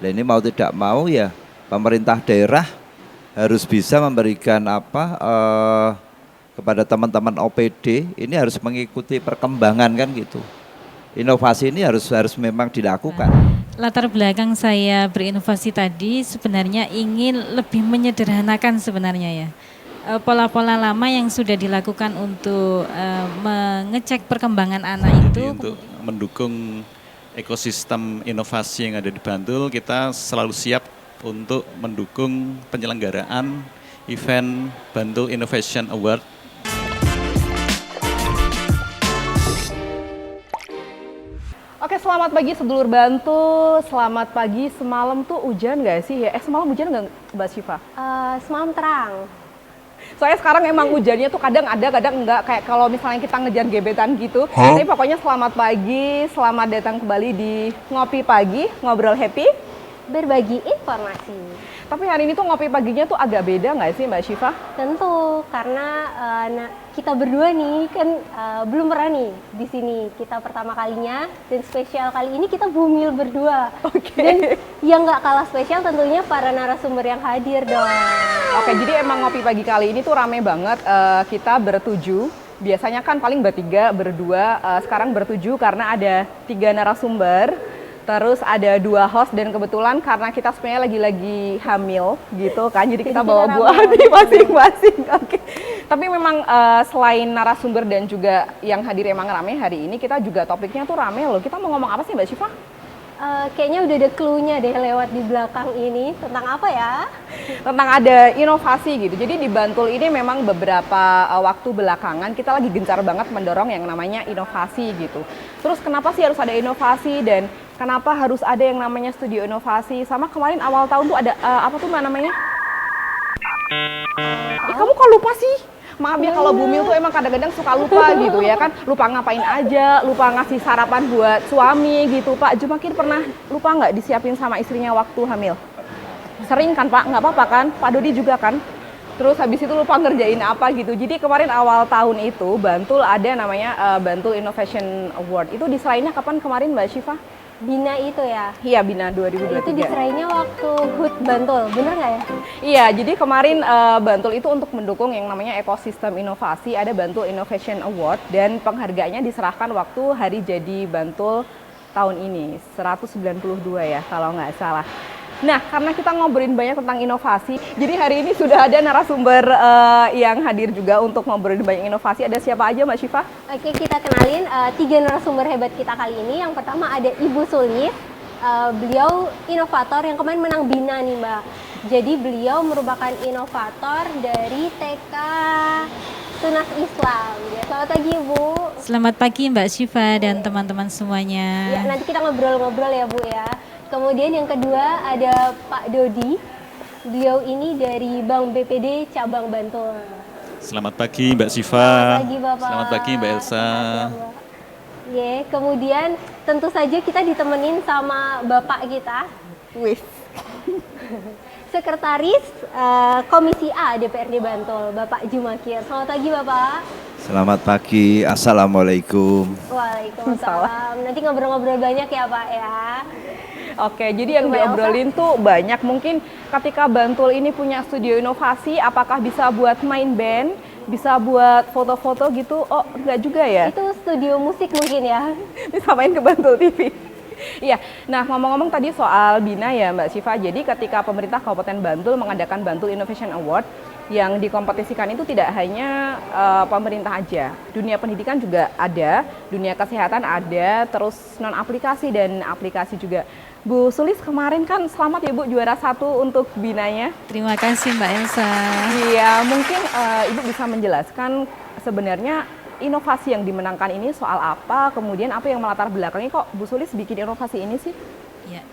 Nah ini mau tidak mau ya pemerintah daerah harus bisa memberikan kepada teman-teman OPD ini harus mengikuti perkembangan kan gitu. Inovasi ini harus memang dilakukan. Latar belakang saya berinovasi tadi sebenarnya ingin lebih menyederhanakan sebenarnya ya. Pola-pola lama yang sudah dilakukan untuk mengecek perkembangan anak Jadi itu. untuk mendukung ekosistem inovasi yang ada di Bantul, kita selalu siap untuk mendukung penyelenggaraan event Bantul Innovation Award. Oke, selamat pagi sedulur Bantul. Selamat pagi. Semalam tuh hujan nggak sih ya? Semalam hujan nggak Mbak Syifa? Semalam terang. Soalnya sekarang emang hujannya tuh kadang ada, kadang enggak. Kayak kalau misalnya kita ngejar gebetan gitu. Tapi pokoknya selamat pagi, selamat datang kembali di Ngopi Pagi, Ngobrol Happy, Berbagi informasi. Tapi hari ini tuh ngopi paginya tuh agak beda nggak sih Mbak Syifa? Tentu karena kita berdua nih kan belum pernah nih di sini. Kita pertama kalinya dan spesial kali ini kita bumil berdua. Dan yang nggak kalah spesial tentunya para narasumber yang hadir dong. Oke, jadi emang ngopi pagi kali ini tuh rame banget. Kita bertujuh. Biasanya kan paling bertiga, berdua. Sekarang bertujuh karena ada 3 narasumber. Terus ada 2 host dan kebetulan karena kita sebenarnya lagi hamil gitu kan, jadi kita bawa buah hati masing-masing. Oke. Tapi memang selain narasumber dan juga yang hadir emang rame hari ini, kita juga topiknya tuh rame loh. Kita mau ngomong apa sih Mbak Syifa? Kayaknya udah ada clue-nya deh lewat di belakang ini. Tentang apa ya? Tentang ada inovasi gitu. Jadi di Bantul ini memang beberapa waktu belakangan kita lagi gencar banget mendorong yang namanya inovasi gitu. Terus kenapa sih harus ada inovasi dan kenapa harus ada yang namanya studio inovasi? Sama kemarin awal tahun tuh ada apa tuh namanya? Kamu kok lupa sih? Maaf ya kalau Bumil tuh emang kadang-kadang suka lupa gitu ya kan. Lupa ngapain aja, lupa ngasih sarapan buat suami gitu. Pak Jumakir pernah lupa nggak disiapin sama istrinya waktu hamil? Sering kan Pak, nggak apa-apa kan? Pak Dodi juga kan? Terus habis itu lupa ngerjain apa gitu. Jadi kemarin awal tahun itu Bantul ada namanya Bantul Innovation Award. Itu diserahinnya kapan kemarin Mbak Syifa? Bina itu ya? Iya, Bina 2023. Itu diserahinnya waktu HUT Bantul, bener nggak ya? Iya, jadi kemarin Bantul itu untuk mendukung yang namanya ekosistem inovasi, ada Bantul Innovation Award dan penghargaannya diserahkan waktu hari jadi Bantul tahun ini, 192 ya kalau nggak salah. Nah, karena kita ngobrolin banyak tentang inovasi, jadi hari ini sudah ada narasumber yang hadir juga untuk ngobrolin banyak inovasi. Ada siapa aja Mbak Syifa? Oke, kita kenalin 3 narasumber hebat kita kali ini. Yang pertama ada Ibu Sulis, beliau inovator yang kemarin menang Bina nih Mbak. Jadi beliau merupakan inovator dari TK Tunas Islam. Ya, selamat pagi Bu. Selamat pagi Mbak Syifa dan teman-teman semuanya. Ya, nanti kita ngobrol-ngobrol ya Bu ya. Kemudian yang kedua ada Pak Dodi. Beliau ini dari Bank BPD Cabang Bantul. Selamat pagi Mbak Syifa. Selamat pagi Bapak. Selamat pagi Mbak Elsa. Ya, kemudian tentu saja kita ditemenin sama Bapak kita. Wih. Sekretaris Komisi A DPRD Bantul, Bapak Jumakir. Selamat pagi Bapak. Selamat pagi, Assalamualaikum. Waalaikumsalam. Nanti ngobrol-ngobrol banyak ya Pak ya. Oke, jadi yang diobrolin tuh banyak. Mungkin ketika Bantul ini punya studio inovasi, apakah bisa buat main band, bisa buat foto-foto gitu? Oh, enggak juga ya? Itu studio musik mungkin ya? Bisa main ke Bantul TV. Iya, nah ngomong-ngomong tadi soal Bina ya Mbak Syifa, jadi ketika pemerintah Kabupaten Bantul mengadakan Bantul Innovation Award, yang dikompetisikan itu tidak hanya pemerintah aja, dunia pendidikan juga ada, dunia kesehatan ada, terus non aplikasi dan aplikasi juga. Bu Sulis kemarin kan selamat ya Bu, juara 1 untuk Binanya. Terima kasih Mbak Elsa. Iya, mungkin Ibu bisa menjelaskan sebenarnya inovasi yang dimenangkan ini soal apa, kemudian apa yang melatar belakangnya kok Bu Sulis bikin inovasi ini sih? Ya.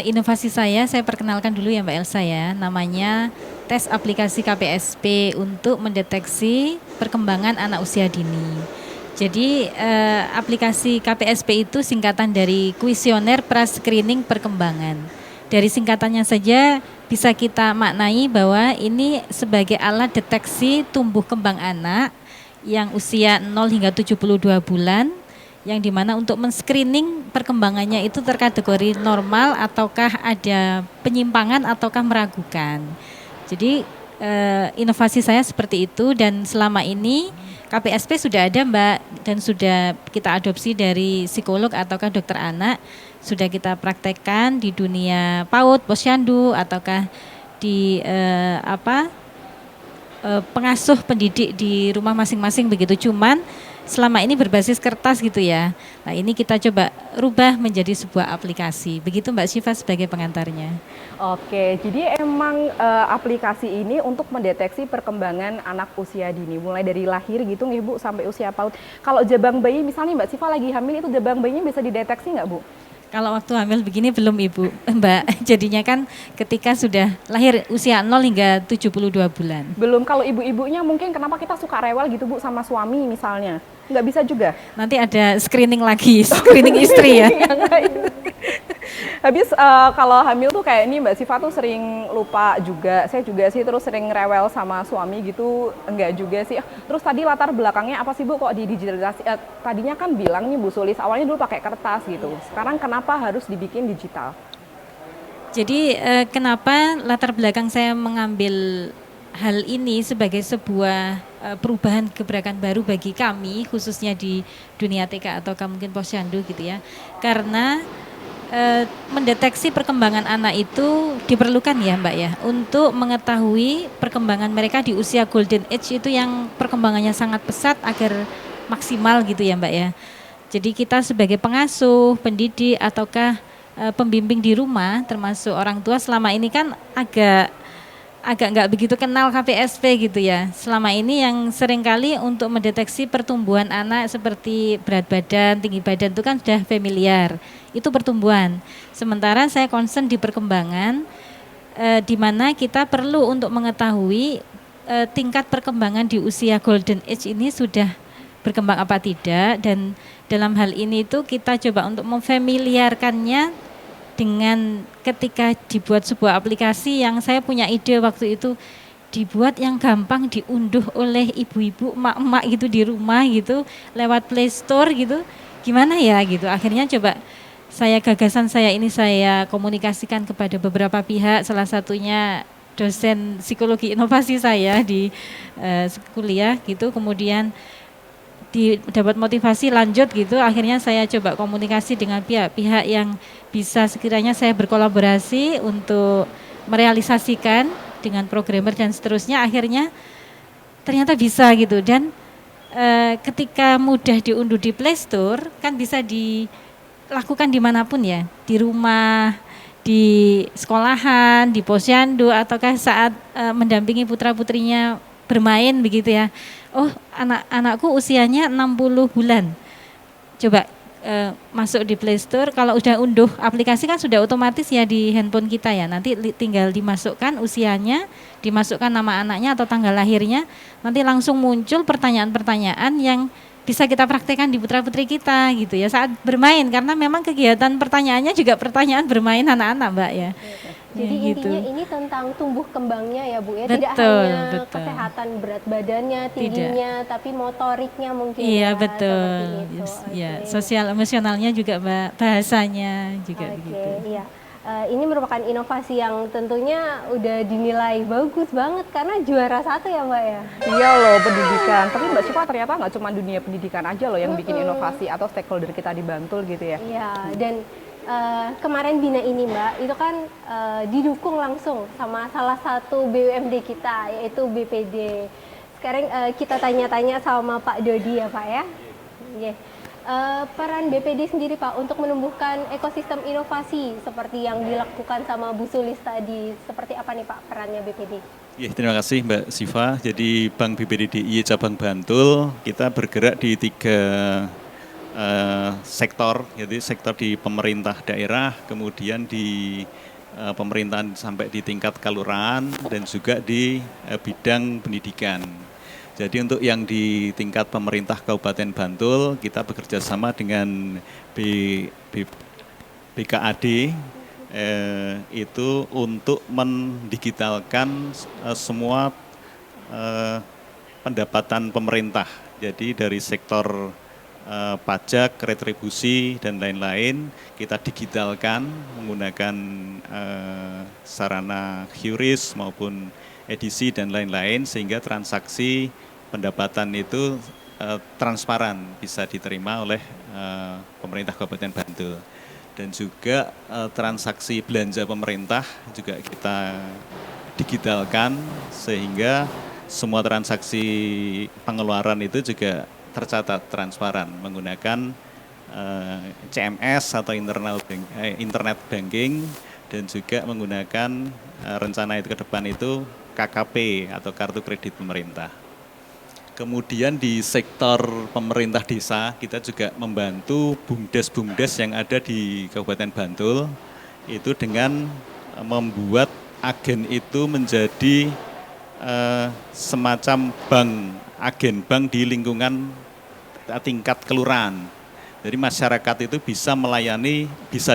Inovasi saya perkenalkan dulu ya Mbak Elsa ya, namanya tes aplikasi KPSP untuk mendeteksi perkembangan anak usia dini. Jadi aplikasi KPSP itu singkatan dari kuesioner pra-screening perkembangan. Dari singkatannya saja bisa kita maknai bahwa ini sebagai alat deteksi tumbuh kembang anak yang usia 0 hingga 72 bulan yang dimana untuk men-screening perkembangannya itu terkategori normal ataukah ada penyimpangan ataukah meragukan. Jadi inovasi saya seperti itu, dan selama ini KPSP sudah ada Mbak, dan sudah kita adopsi dari psikolog ataukah dokter anak, sudah kita praktekkan di dunia PAUD, posyandu ataukah di pengasuh pendidik di rumah masing-masing begitu. Cuman selama ini berbasis kertas gitu ya. Nah ini kita coba rubah menjadi sebuah aplikasi. Begitu Mbak Syifa sebagai pengantarnya. Oke, jadi emang aplikasi ini untuk mendeteksi perkembangan anak usia dini, mulai dari lahir gitu nih Bu sampai usia PAUD. Kalau jabang bayi misalnya Mbak Syifa lagi hamil, itu jabang bayinya bisa dideteksi nggak Bu? Kalau waktu hamil begini belum Ibu, Mbak. Jadinya kan ketika sudah lahir usia 0 hingga 72 bulan. Belum. Kalau ibu-ibunya mungkin kenapa kita suka rewel gitu Bu sama suami misalnya? Nggak bisa juga? Nanti ada screening lagi, screening istri ya. Habis kalau hamil tuh kayak ini Mbak Syifa tuh sering lupa juga. Saya juga sih, terus sering rewel sama suami gitu, enggak juga sih. Terus tadi latar belakangnya apa sih Bu kok di digitalisasi? Tadinya kan bilang nih Bu Sulis, awalnya dulu pakai kertas gitu. Sekarang kenapa harus dibikin digital? Jadi kenapa latar belakang saya mengambil hal ini sebagai sebuah perubahan gebrakan baru bagi kami, khususnya di dunia TK atau mungkin posyandu gitu ya. Karena mendeteksi perkembangan anak itu diperlukan ya Mbak ya, untuk mengetahui perkembangan mereka di usia golden age itu yang perkembangannya sangat pesat agar maksimal gitu ya Mbak ya. Jadi kita sebagai pengasuh, pendidik ataukah pembimbing di rumah, termasuk orang tua, selama ini kan agak nggak begitu kenal KPSP gitu ya. Selama ini yang seringkali untuk mendeteksi pertumbuhan anak seperti berat badan, tinggi badan itu kan sudah familiar, itu pertumbuhan. Sementara saya concern di perkembangan, di mana kita perlu untuk mengetahui tingkat perkembangan di usia golden age ini sudah berkembang apa tidak, dan dalam hal ini itu kita coba untuk memfamiliarkannya dengan ketika dibuat sebuah aplikasi yang saya punya ide waktu itu, dibuat yang gampang diunduh oleh ibu-ibu, emak-emak gitu di rumah gitu, lewat Play Store gitu, gimana ya gitu. Akhirnya coba gagasan saya ini saya komunikasikan kepada beberapa pihak, salah satunya dosen psikologi inovasi saya di kuliah gitu, kemudian dapat motivasi lanjut gitu. Akhirnya saya coba komunikasi dengan pihak-pihak yang bisa sekiranya saya berkolaborasi untuk merealisasikan dengan programmer dan seterusnya. Akhirnya ternyata bisa gitu, dan ketika mudah diunduh di Play Store kan bisa dilakukan dimanapun ya, di rumah, di sekolahan, di posyandu, ataukah saat mendampingi putra-putrinya bermain begitu ya. Oh, anak-anakku usianya 60 bulan. Coba masuk di Play Store, kalau udah unduh aplikasi kan sudah otomatis ya di handphone kita ya. Nanti tinggal dimasukkan usianya, dimasukkan nama anaknya atau tanggal lahirnya. Nanti langsung muncul pertanyaan-pertanyaan yang bisa kita praktekkan di putra-putri kita gitu ya saat bermain, karena memang kegiatan pertanyaannya juga pertanyaan bermain anak-anak Mbak ya. Jadi ya, gitu. intinya ini tentang tumbuh kembangnya ya Bu ya, Betul, tidak hanya betul. kesehatan berat badannya, tingginya, tapi motoriknya mungkin Iya ya, betul. seperti itu. Yes, ya, Oke. sosial emosionalnya juga Mbak, bahasanya juga Oke, begitu. iya. Ini merupakan inovasi yang tentunya udah dinilai bagus banget karena juara 1 ya Mbak ya. Iya loh, pendidikan. Tapi Mbak Syifa ternyata nggak cuma dunia pendidikan aja loh yang bikin inovasi atau stakeholder kita di Bantul gitu ya. Iya, dan kemarin Bina ini Mbak, itu kan didukung langsung sama salah satu BUMD kita, yaitu BPD. Sekarang kita tanya-tanya sama Pak Dodi ya Pak ya. Yeah. Peran BPD sendiri Pak untuk menumbuhkan ekosistem inovasi seperti yang dilakukan sama Bu Sulis tadi, seperti apa nih Pak perannya BPD? Ya, terima kasih Mbak Syifa. Jadi Bank BPD DIY Cabang Bantul, kita bergerak di 3 sektor, jadi sektor di pemerintah daerah, kemudian di pemerintahan sampai di tingkat kelurahan, dan juga di bidang pendidikan. Jadi untuk yang di tingkat pemerintah Kabupaten Bantul, kita bekerja sama dengan BKAD itu untuk mendigitalkan semua pendapatan pemerintah. Jadi dari sektor pajak, retribusi, dan lain-lain kita digitalkan menggunakan sarana QRIS maupun edisi dan lain-lain sehingga transaksi pendapatan itu transparan bisa diterima oleh pemerintah Kabupaten Bantul. Dan juga transaksi belanja pemerintah juga kita digitalkan sehingga semua transaksi pengeluaran itu juga tercatat transparan menggunakan CMS atau internet banking dan juga menggunakan rencana itu ke depan itu KKP atau kartu kredit pemerintah. Kemudian di sektor pemerintah desa kita juga membantu bumdes-bumdes yang ada di Kabupaten Bantul itu dengan membuat agen itu menjadi semacam agen bank di lingkungan tingkat kelurahan. Jadi masyarakat itu bisa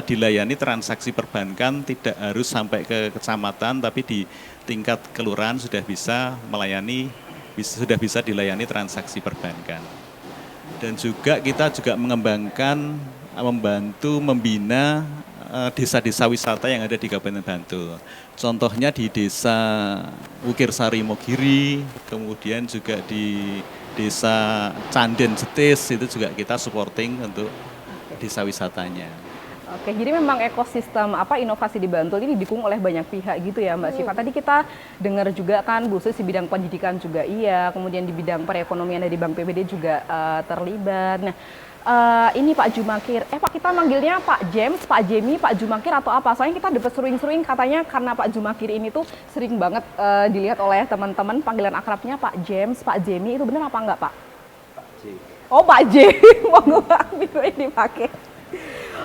dilayani transaksi perbankan tidak harus sampai ke kecamatan, tapi di tingkat kelurahan sudah bisa dilayani transaksi perbankan. Dan juga kita juga membantu membina desa-desa wisata yang ada di Kabupaten Bantul. Contohnya di Desa Wukirsari Mogiri, kemudian juga di Desa Canden Jetis itu juga kita supporting untuk desa wisatanya. Oke, jadi memang ekosistem inovasi di Bantul ini didukung oleh banyak pihak gitu ya Mbak Syifa. Tadi kita dengar juga kan khusus di bidang pendidikan juga iya, kemudian di bidang perekonomian dari Bank PBD juga terlibat. Nah, ini Pak Jumakir, Pak kita manggilnya Pak James, Pak Jemi, Pak Jumakir atau apa? Soalnya kita dapat sering-sering katanya karena Pak Jumakir ini tuh sering banget dilihat oleh teman-teman panggilan akrabnya Pak James, Pak Jemi, itu benar apa enggak Pak? Pak J. Oh Pak J, mau ini dipakai.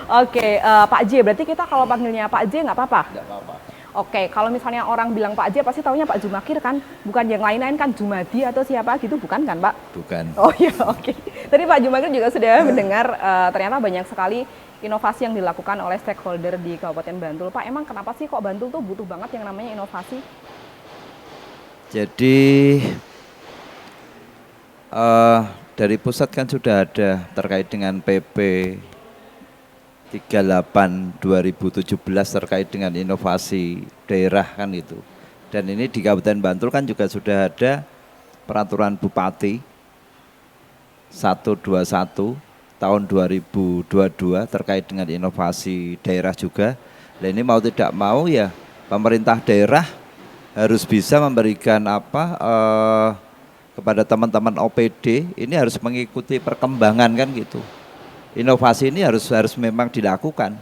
Oke, Pak J, berarti kita kalau panggilnya Pak J nggak apa-apa? Nggak apa-apa. Oke, kalau misalnya orang bilang Pak J pasti taunya Pak Jumakir kan? Bukan yang lain-lain kan, Jumadi atau siapa gitu, bukan kan Pak? Bukan. Oh iya, oke. Tadi Pak Jumakir juga sudah mendengar ternyata banyak sekali inovasi yang dilakukan oleh stakeholder di Kabupaten Bantul. Pak, emang kenapa sih kok Bantul tuh butuh banget yang namanya inovasi? Jadi dari pusat kan sudah ada terkait dengan PP 38 2017 terkait dengan inovasi daerah kan itu. Dan ini di Kabupaten Bantul kan juga sudah ada peraturan Bupati 121 tahun 2022 terkait dengan inovasi daerah juga. Nah ini mau tidak mau ya pemerintah daerah harus bisa memberikan kepada teman-teman OPD ini harus mengikuti perkembangan kan gitu. Inovasi ini harus memang dilakukan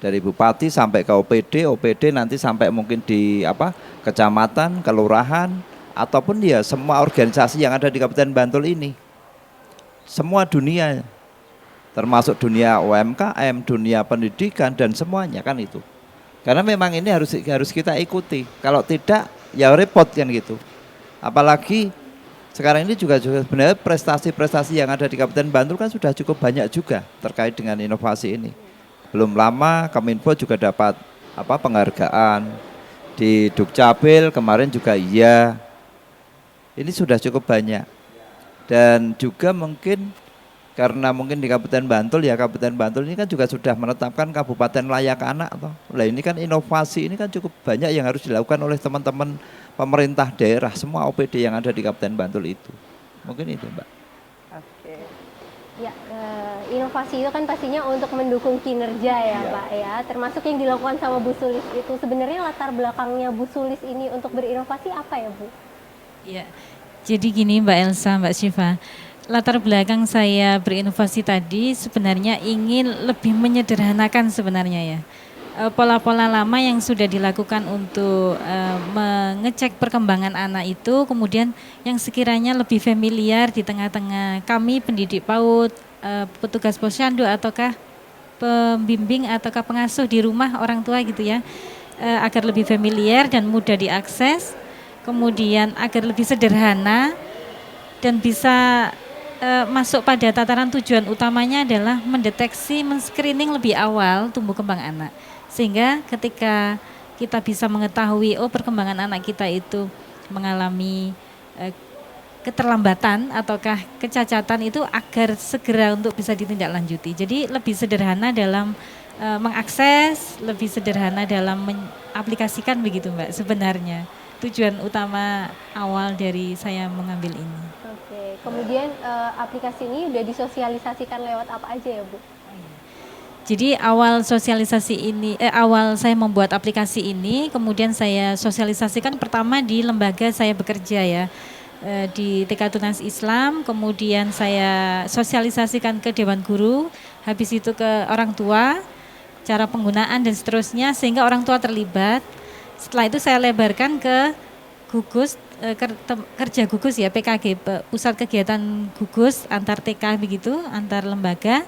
dari bupati sampai ke OPD nanti sampai mungkin di kecamatan, kelurahan ataupun ya semua organisasi yang ada di Kabupaten Bantul ini. Semua dunia termasuk dunia UMKM, dunia pendidikan dan semuanya kan itu. Karena memang ini harus kita ikuti. Kalau tidak ya repot kan gitu. Apalagi sekarang ini juga sebenarnya prestasi-prestasi yang ada di Kabupaten Bantul kan sudah cukup banyak juga terkait dengan inovasi ini. Belum lama Kominfo juga dapat penghargaan di Dukcapil kemarin juga iya. Ini sudah cukup banyak. Dan juga mungkin karena mungkin di Kabupaten Bantul ini kan juga sudah menetapkan Kabupaten Layak Anak toh. Lah ini kan inovasi ini kan cukup banyak yang harus dilakukan oleh teman-teman pemerintah daerah, semua OPD yang ada di Kabupaten Bantul itu. Mungkin itu Mbak. Oke. Ya, inovasi itu kan pastinya untuk mendukung kinerja ya Pak ya. Termasuk yang dilakukan sama Bu Sulis itu. Sebenarnya latar belakangnya Bu Sulis ini untuk berinovasi apa ya Bu? Ya, jadi gini Mbak Elsa, Mbak Syifa. Latar belakang saya berinovasi tadi sebenarnya ingin lebih menyederhanakan sebenarnya ya. Pola-pola lama yang sudah dilakukan untuk mengecek perkembangan anak itu kemudian yang sekiranya lebih familiar di tengah-tengah kami pendidik PAUD, petugas posyandu ataukah pembimbing ataukah pengasuh di rumah orang tua gitu ya, agar lebih familiar dan mudah diakses, kemudian agar lebih sederhana dan bisa masuk pada tataran tujuan utamanya adalah mendeteksi, men-screening lebih awal tumbuh kembang anak. Sehingga ketika kita bisa mengetahui perkembangan anak kita itu mengalami keterlambatan ataukah kecacatan itu agar segera untuk bisa ditindaklanjuti. Jadi lebih sederhana dalam mengakses, lebih sederhana dalam mengaplikasikan begitu Mbak sebenarnya. Tujuan utama awal dari saya mengambil ini. Oke, kemudian aplikasi ini udah disosialisasikan lewat apa aja ya Bu? Jadi awal sosialisasi ini, awal saya membuat aplikasi ini, kemudian saya sosialisasikan pertama di lembaga saya bekerja ya, di TK Tunas Islam, kemudian saya sosialisasikan ke Dewan Guru, habis itu ke orang tua, cara penggunaan dan seterusnya sehingga orang tua terlibat. Setelah itu saya lebarkan ke gugus, kerja gugus ya, PKG, pusat kegiatan gugus antar TK begitu, antar lembaga.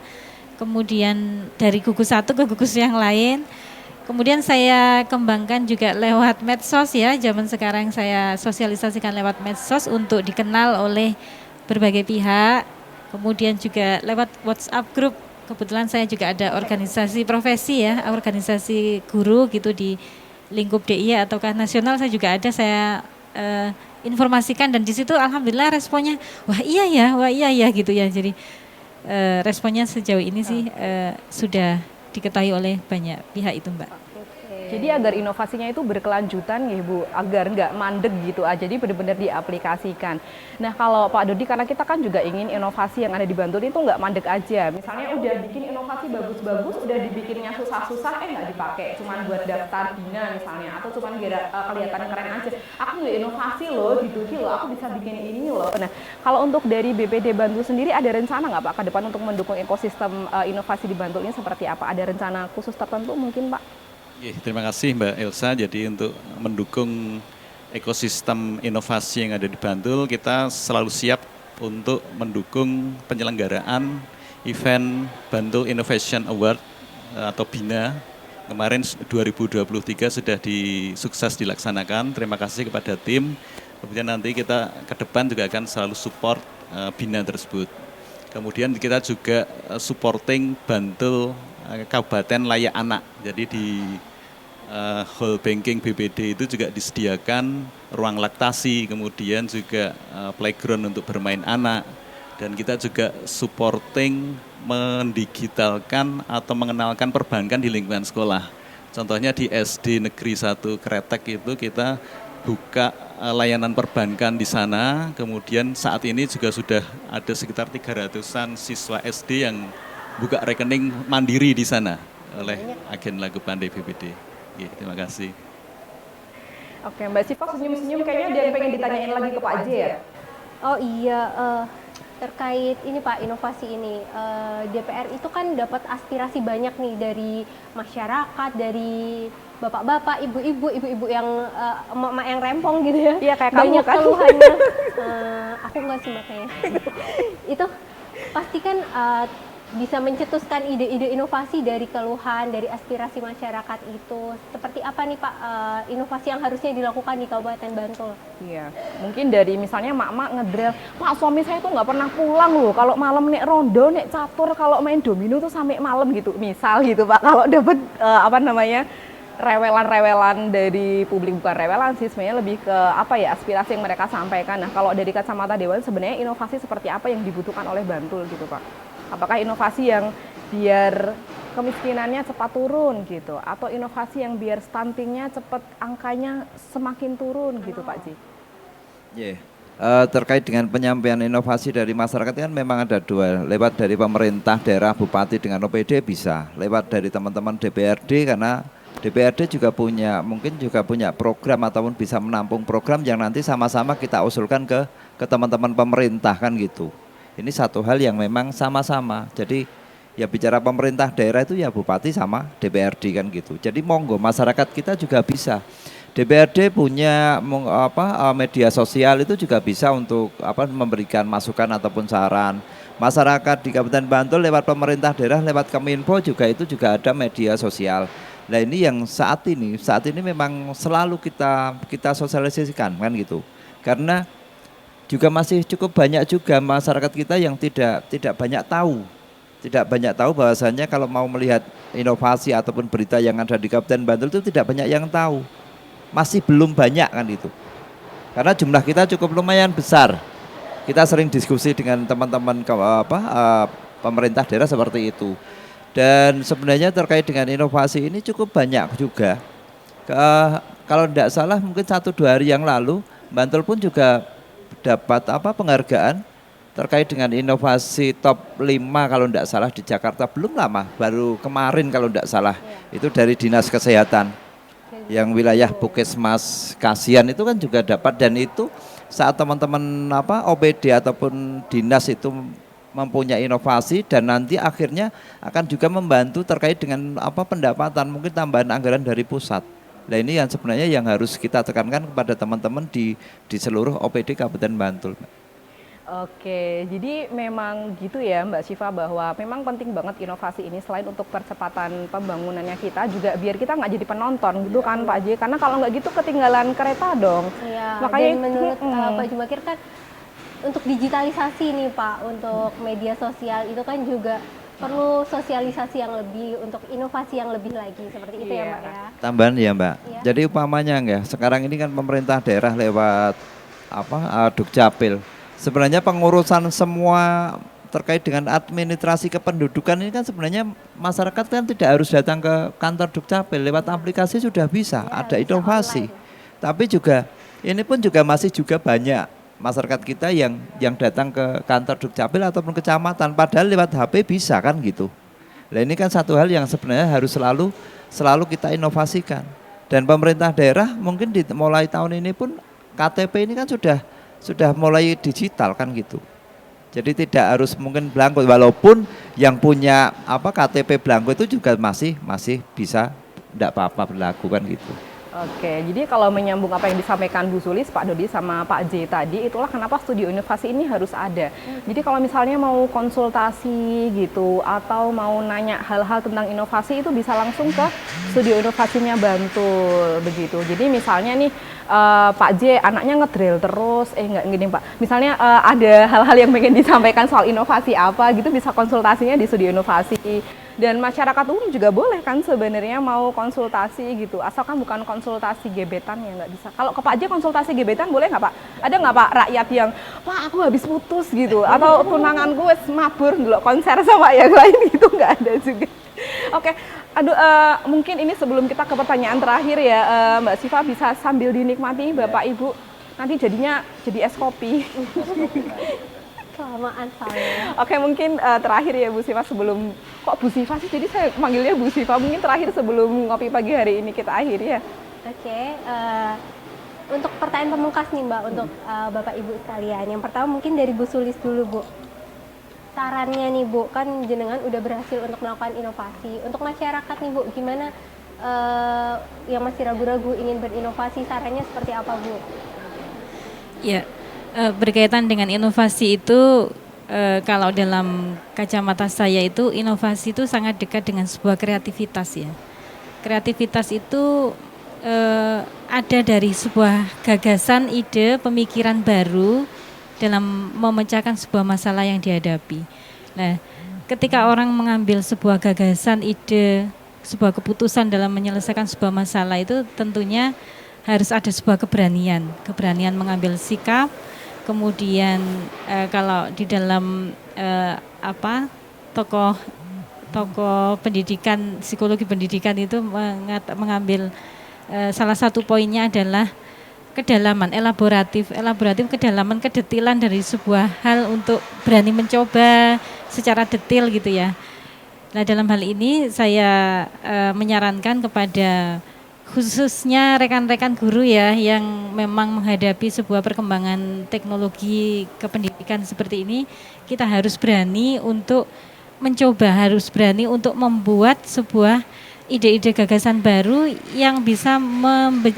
Kemudian dari gugus satu ke gugus yang lain. Kemudian saya kembangkan juga lewat medsos ya, zaman sekarang saya sosialisasikan lewat medsos untuk dikenal oleh berbagai pihak. Kemudian juga lewat WhatsApp group, kebetulan saya juga ada organisasi profesi ya, organisasi guru gitu di lingkup DIY ataukah nasional saya juga ada, saya informasikan dan di situ alhamdulillah responnya wah iya ya gitu ya. Jadi responnya sejauh ini sih sudah diketahui oleh banyak pihak itu Mbak. Jadi agar inovasinya itu berkelanjutan ya Bu, agar nggak mandek gitu aja, jadi benar-benar diaplikasikan. Nah kalau Pak Dodi, karena kita kan juga ingin inovasi yang ada di Bantul itu nggak mandek aja. Misalnya udah bikin inovasi bagus-bagus, udah dibikinnya susah-susah, nggak dipakai, cuman buat daftar bina misalnya, atau cuman kelihatan keren aja. Aku nggak inovasi loh, gitu loh, aku bisa bikin ini loh. Nah kalau untuk dari BPD Bantul sendiri ada rencana nggak Pak ke depan untuk mendukung ekosistem inovasi di Bantul ini seperti apa? Ada rencana khusus tertentu mungkin Pak? Terima kasih Mbak Elsa. Jadi untuk mendukung ekosistem inovasi yang ada di Bantul, kita selalu siap untuk mendukung penyelenggaraan event Bantul Innovation Award atau BINA. Kemarin 2023 sudah sukses dilaksanakan. Terima kasih kepada tim. Kemudian nanti kita ke depan juga akan selalu support BINA tersebut. Kemudian kita juga supporting Bantul Kabupaten Layak Anak. Jadi di hall banking BPD itu juga disediakan ruang laktasi, kemudian juga playground untuk bermain anak. Dan kita juga supporting mendigitalkan atau mengenalkan perbankan di lingkungan sekolah. Contohnya di SD Negeri 1 Kretek itu kita buka layanan perbankan di sana. Kemudian saat ini juga sudah ada sekitar 300-an siswa SD yang buka rekening mandiri di sana oleh agen Lagu Pandai BPD. Terima kasih. Oke, Mbak Siva senyum-senyum kayaknya dia pengen ditanyain lagi ke Pak J ya? Oh iya, terkait ini Pak, inovasi ini, DPR itu kan dapat aspirasi banyak nih dari masyarakat, dari bapak-bapak, ibu-ibu yang emak-emak yang rempong gitu ya. Iya kayak banyak kamu kan. keluhannya. Aku nggak sih makanya. Itu pasti kan bisa mencetuskan ide-ide inovasi dari keluhan, dari aspirasi masyarakat itu. Seperti apa nih Pak inovasi yang harusnya dilakukan di Kabupaten Bantul? Iya, mungkin dari misalnya mak-mak ngedrel, Pak suami saya tuh nggak pernah pulang loh, kalau malam nek rondo, nek catur, kalau main domino tuh sampai malam gitu, misal gitu Pak. Kalau dapat rewelan-rewelan dari publik, bukan rewelan sih, sebenarnya lebih ke aspirasi yang mereka sampaikan. Nah kalau dari kacamata Dewan sebenarnya inovasi seperti apa yang dibutuhkan oleh Bantul gitu Pak? Apakah inovasi yang biar kemiskinannya cepat turun gitu, atau inovasi yang biar stuntingnya cepat angkanya semakin turun gitu Pak Ji? Terkait dengan penyampaian inovasi dari masyarakat kan memang ada dua, lewat dari pemerintah daerah, bupati dengan OPD bisa, lewat dari teman-teman DPRD karena DPRD juga mungkin juga punya program ataupun bisa menampung program yang nanti sama-sama kita usulkan ke teman-teman pemerintah kan gitu. Ini satu hal yang memang sama-sama. Jadi ya bicara pemerintah daerah itu ya bupati sama DPRD kan gitu. Jadi monggo masyarakat kita juga bisa. DPRD punya media sosial itu juga bisa untuk memberikan masukan ataupun saran. Masyarakat di Kabupaten Bantul lewat pemerintah daerah, lewat Kominfo juga itu juga ada media sosial. Nah ini yang saat ini memang selalu kita sosialisasikan kan gitu. Karena juga masih cukup banyak juga masyarakat kita yang tidak banyak tahu bahwasanya kalau mau melihat inovasi ataupun berita yang ada di Kabupaten Bantul itu tidak banyak yang tahu, masih belum banyak kan itu, karena jumlah kita cukup lumayan besar Kita sering diskusi dengan teman-teman pemerintah daerah seperti itu. Dan sebenarnya terkait dengan inovasi ini cukup banyak juga. Kalau tidak salah mungkin 1-2 hari yang lalu Bantul pun juga dapat penghargaan terkait dengan inovasi top 5 kalau tidak salah di Jakarta, belum lama, baru kemarin kalau tidak salah, itu dari Dinas Kesehatan yang wilayah Puskesmas Kasihan itu kan juga dapat. Dan itu saat teman-teman OPD ataupun dinas itu mempunyai inovasi dan nanti akhirnya akan juga membantu terkait dengan pendapatan, mungkin tambahan anggaran dari pusat. Nah ini yang sebenarnya yang harus kita tekankan kepada teman-teman di seluruh OPD Kabupaten Bantul. Oke, jadi memang gitu ya Mbak Syifa, bahwa memang penting banget inovasi ini selain untuk percepatan pembangunannya kita, juga biar kita nggak jadi penonton gitu kan Pak J, karena kalau nggak gitu ketinggalan kereta dong. Iya, makanya dan menurut Pak Jumakir kan untuk digitalisasi nih Pak, untuk media sosial itu kan juga perlu sosialisasi yang lebih, untuk inovasi yang lebih lagi, seperti itu ya Mbak ya. Tambahan ya Mbak, Iya. jadi upamanya sekarang ini kan pemerintah daerah lewat Dukcapil, sebenarnya pengurusan semua terkait dengan administrasi kependudukan ini kan sebenarnya masyarakat kan tidak harus datang ke kantor Dukcapil, lewat aplikasi sudah bisa, Ya, ada bisa inovasi. online. Tapi juga ini pun juga masih juga banyak masyarakat kita yang datang ke kantor Dukcapil ataupun kecamatan, padahal lewat HP bisa kan gitu. Nah ini kan satu hal yang sebenarnya harus selalu kita inovasikan. Dan pemerintah daerah mungkin mulai tahun ini pun KTP ini kan sudah mulai digital kan gitu. Jadi tidak harus mungkin belangko, walaupun yang punya KTP belangko itu juga masih bisa, tidak apa-apa berlaku kan gitu. Oke, jadi kalau menyambung apa yang disampaikan Bu Sulis, Pak Dodi sama Pak J tadi, itulah kenapa studio inovasi ini harus ada. Jadi kalau misalnya mau konsultasi gitu atau mau nanya hal-hal tentang inovasi itu bisa langsung ke studio inovasinya Bantul begitu. Jadi misalnya nih Pak J anaknya ngedrill terus, enggak gini Pak. Misalnya ada hal-hal yang pengen disampaikan soal inovasi apa gitu, bisa konsultasinya di studio inovasi. Dan masyarakat umum juga boleh kan sebenarnya mau konsultasi gitu, asalkan bukan konsultasi gebetan ya nggak bisa. Kalau ke Pak J konsultasi gebetan boleh nggak Pak? Ada nggak Pak rakyat yang, Pak aku habis putus gitu, atau tunanganku wes mabur ndelok konser sama yang lain gitu, nggak ada juga. Oke, aduh mungkin ini sebelum kita ke pertanyaan terakhir ya Mbak Syifa, bisa sambil dinikmati Bapak Ibu, nanti jadinya jadi es kopi. Kelamaan saya. Oke, mungkin terakhir ya Bu Syifa, sebelum, kok Bu Syifa sih, jadi saya manggilnya Bu Syifa, mungkin terakhir sebelum ngopi pagi hari ini kita akhiri ya. Oke, untuk pertanyaan pemungkas nih Mbak, untuk Bapak Ibu sekalian. Yang pertama mungkin dari Bu Sulis dulu Bu. Sarannya nih Bu, kan jenengan udah berhasil untuk melakukan inovasi. Untuk masyarakat nih Bu, gimana yang masih ragu-ragu ingin berinovasi, sarannya seperti apa Bu? Ya, berkaitan dengan inovasi itu, kalau dalam kacamata saya itu inovasi itu sangat dekat dengan sebuah kreativitas ya. Kreativitas itu ada dari sebuah gagasan, ide, pemikiran baru dalam memecahkan sebuah masalah yang dihadapi. Nah, ketika orang mengambil sebuah gagasan, ide, sebuah keputusan dalam menyelesaikan sebuah masalah itu tentunya harus ada sebuah keberanian mengambil sikap. Kemudian kalau di dalam tokoh pendidikan, psikologi pendidikan itu mengambil salah satu poinnya adalah kedalaman, elaboratif kedalaman, kedetilan dari sebuah hal untuk berani mencoba secara detail gitu ya. Nah dalam hal ini saya menyarankan kepada khususnya rekan-rekan guru ya yang memang menghadapi sebuah perkembangan teknologi kependidikan seperti ini, kita harus berani untuk mencoba, harus berani untuk membuat sebuah ide-ide gagasan baru yang bisa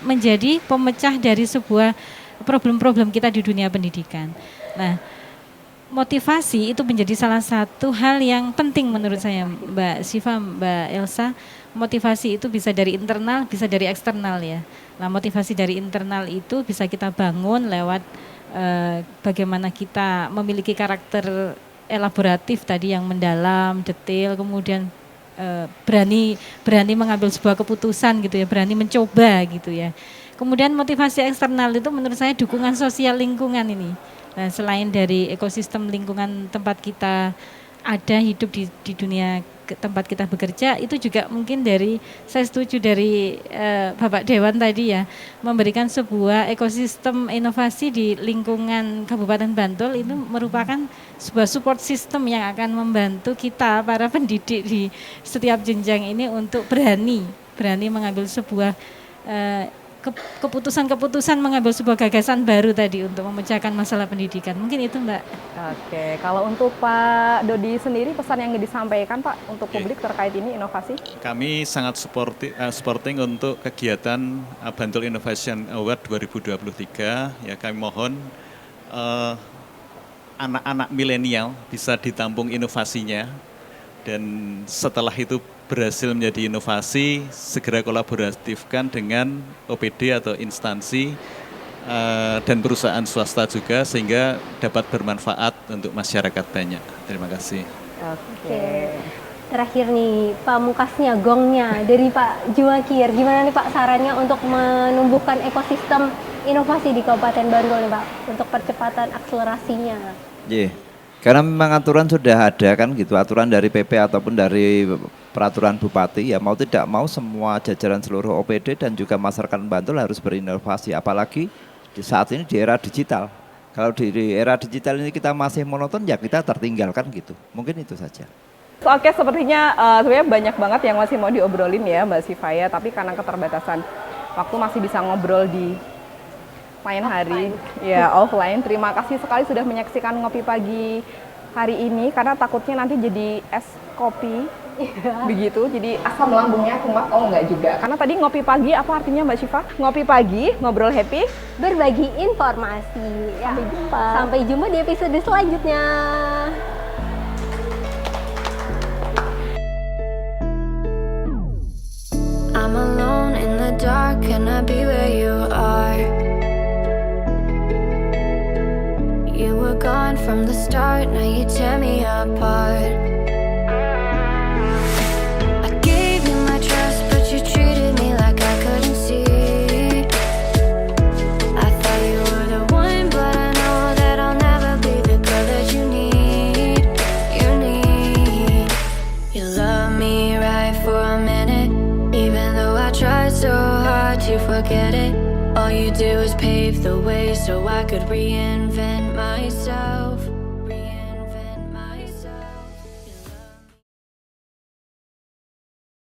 menjadi pemecah dari sebuah problem-problem kita di dunia pendidikan. Nah, motivasi itu menjadi salah satu hal yang penting menurut saya, Mbak Syifa, Mbak Elsa. Motivasi itu bisa dari internal, bisa dari eksternal ya. Nah, motivasi dari internal itu bisa kita bangun lewat bagaimana kita memiliki karakter elaboratif tadi yang mendalam, detail, kemudian berani mengambil sebuah keputusan gitu ya, berani mencoba gitu ya. Kemudian motivasi eksternal itu menurut saya dukungan sosial lingkungan ini. Nah, selain dari ekosistem lingkungan tempat kita ada hidup di dunia tempat kita bekerja, itu juga mungkin saya setuju dari Bapak Dewan tadi ya, memberikan sebuah ekosistem inovasi di lingkungan Kabupaten Bantul itu merupakan sebuah support system yang akan membantu kita para pendidik di setiap jenjang ini untuk berani mengambil sebuah keputusan mengambil sebuah gagasan baru tadi untuk memecahkan masalah pendidikan. Mungkin itu Mbak. Oke, kalau untuk Pak Dodi sendiri pesan yang disampaikan Pak untuk publik terkait ini inovasi? Kami sangat supporting untuk kegiatan Bantul Innovation Award 2023. Ya, kami mohon anak-anak milenial bisa ditampung inovasinya, dan setelah itu berhasil menjadi inovasi, segera kolaboratifkan dengan OPD atau instansi dan perusahaan swasta juga, sehingga dapat bermanfaat untuk masyarakat banyak. Terima kasih. Oke. Terakhir nih, pamungkasnya, gongnya dari Pak Jumakir. Gimana nih Pak sarannya untuk menumbuhkan ekosistem inovasi di Kabupaten Bantul nih Pak, untuk percepatan akselerasinya? Karena memang aturan sudah ada kan gitu, aturan dari PP ataupun dari peraturan Bupati, ya mau tidak mau semua jajaran seluruh OPD dan juga masyarakat Bantul harus berinovasi, apalagi di saat ini di era digital. Kalau di era digital ini kita masih monoton, ya kita tertinggalkan gitu. Mungkin itu saja. Oke, sepertinya sebenarnya banyak banget yang masih mau diobrolin ya Mbak Sifaya, tapi karena keterbatasan waktu masih bisa ngobrol di lain hari, ya offline. Terima kasih sekali sudah menyaksikan Ngopi Pagi hari ini, karena takutnya nanti jadi es kopi, begitu, jadi asam lambungnya kumat. Oh enggak juga, karena tadi Ngopi Pagi apa artinya Mbak Syifa? Ngopi pagi, ngobrol happy, berbagi informasi. Sampai jumpa. Sampai jumpa di episode selanjutnya. I'm alone in the dark, can I be where you are? You were gone from the start, now you tear me apart. I gave you my trust, but you treated me like I couldn't see. I thought you were the one, but I know that I'll never be the girl that you need. You love me right for a minute, even though I tried so hard to forget it. All you do is pave the way so I could reinvent myself.